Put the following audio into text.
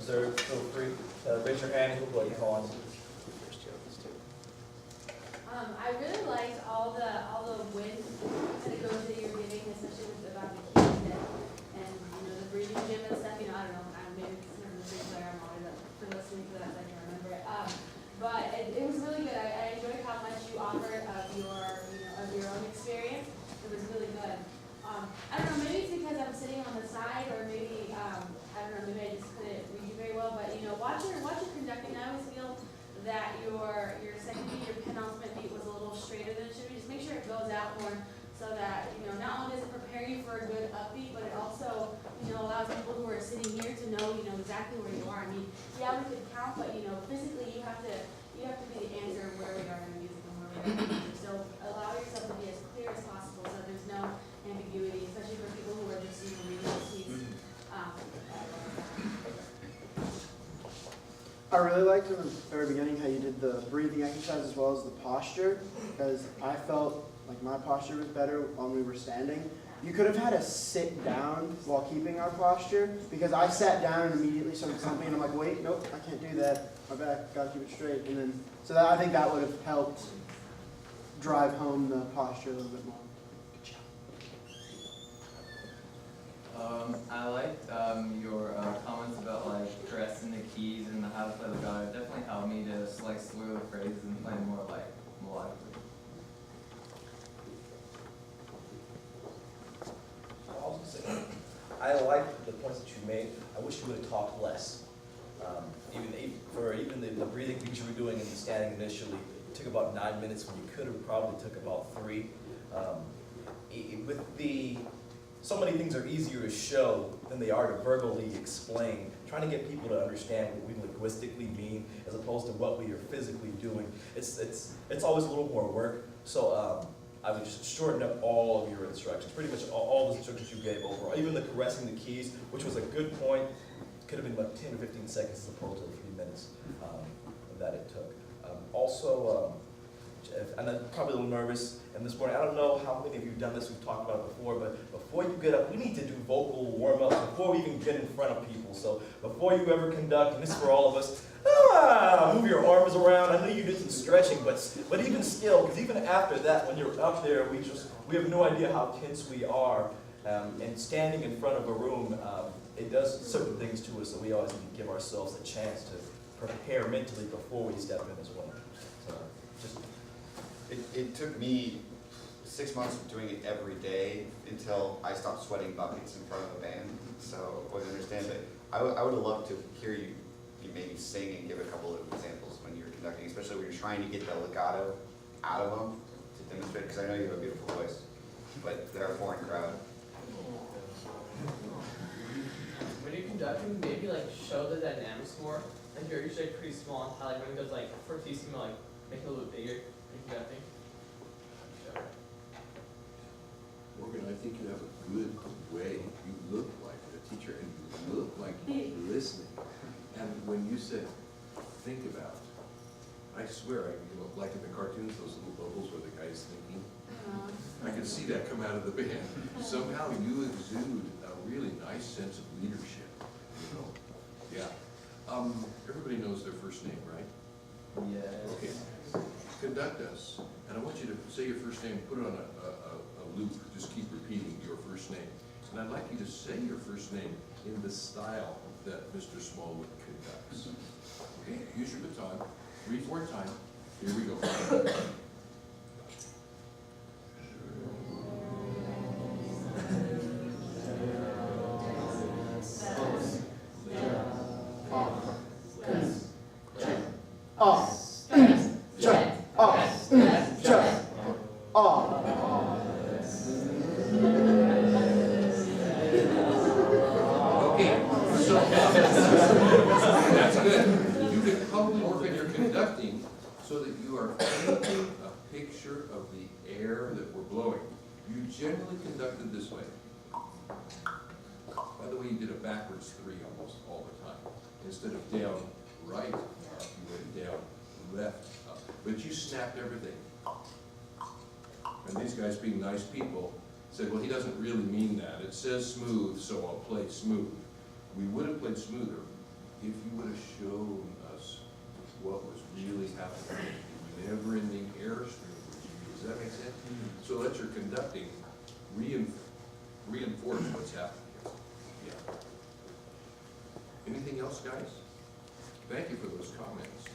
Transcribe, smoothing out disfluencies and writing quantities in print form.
observe, feel free to raise your hand. Who would like to call on? I really liked all the wind kind of goes that you're giving, especially with about the keys and the breathing gym and stuff. I don't know. Maybe it's never the same player. I'm always up for listening to that. So I can remember it. But it was really good. I enjoyed how much you offered of your own experience. It was really good. I don't know. Maybe it's because I'm sitting on the side, or maybe I don't know. Maybe I just couldn't read you very well. But watch your conducting. I always feel that your second beat, your penultimate beat was a little straighter than it should be. Just make sure it goes out more so that, not only does it prepare you for a good upbeat, but it also, allows people who are sitting here to know, exactly where you are. I mean, yeah, we could count, but, physically you have to be the answer where we are in the music and where we are in the music. So allow yourself to be as clear as possible so there's no ambiguity, especially for people who are just, reading the sheets. I really liked in the very beginning how you did the breathing exercise as well as the posture, because I felt like my posture was better when we were standing. You could have had us sit down while keeping our posture, because I sat down and immediately started something, and I'm like, wait, nope, I can't do that. My back, gotta keep it straight. And then, so I think that would have helped drive home the posture a little bit more. I liked your comments about caressing the keys and how to play legato. It definitely helped me to slur the phrases and play more melodically. I was gonna say, I like the points that you made. I wish you would have talked less. Even the breathing beats you were doing and the standing initially, it took about 9 minutes when you could have probably took about 3. So many things are easier to show than they are to verbally explain. Trying to get people to understand what we linguistically mean as opposed to what we are physically doing. It's always a little more work. So I would just shorten up all of your instructions. Pretty much all the instructions you gave overall. Even the caressing the keys, which was a good point. Could have been about 10 or 15 seconds as opposed to the 3 minutes that it took. And I'm probably a little nervous. And this morning, I don't know how many of you have done this, we've talked about it before, but before you get up, we need to do vocal warm-ups before we even get in front of people. So before you ever conduct, and this is for all of us, move your arms around. I know you did some stretching, but even still, because even after that, when you're up there, we have no idea how tense we are. And standing in front of a room, it does certain things to us, so we always need to give ourselves a chance to prepare mentally before we step in as well. So just It took me 6 months of doing it every day until I stopped sweating buckets in front of a band. So I would understand that. I would have loved to hear you maybe sing and give a couple of examples when you're conducting, especially when you're trying to get the legato out of them to demonstrate, because I know you have a beautiful voice, but they're a foreign crowd. When you're conducting, maybe show the dynamics more. You're usually pretty small, and when it goes first you seem to make it a little bit bigger. Conducting. Morgan, I think you have a good way. You look like a teacher, and you look like you're listening. And when you said, think about, I swear, like in the cartoons, those little bubbles where the guy's thinking, I can see that come out of the band. Somehow you exude a really nice sense of leadership. Yeah. Everybody knows their first name, right? Yeah. Okay. Conduct us, and I want you to say your first name, put it on a loop, just keep repeating your first name. And I'd like you to say your first name in the style that Mr. Smallwood conducts. Okay, use your baton, 3/4 time. Here we go. That's good. You can probably work on your conducting so that you are painting a picture of the air that we're blowing. You generally conducted this way. By the way, you did a backwards 3 almost all the time. Instead of down, right, up, you went down, left, up. But you snapped everything. And these guys, being nice people, said, well, he doesn't really mean that. It says smooth, so I'll play smooth. We would have played smoother, if you would have shown us what was really happening, never-ending airstream, does that make sense? So let your conducting reinforce what's happening here. Yeah. Anything else, guys? Thank you for those comments.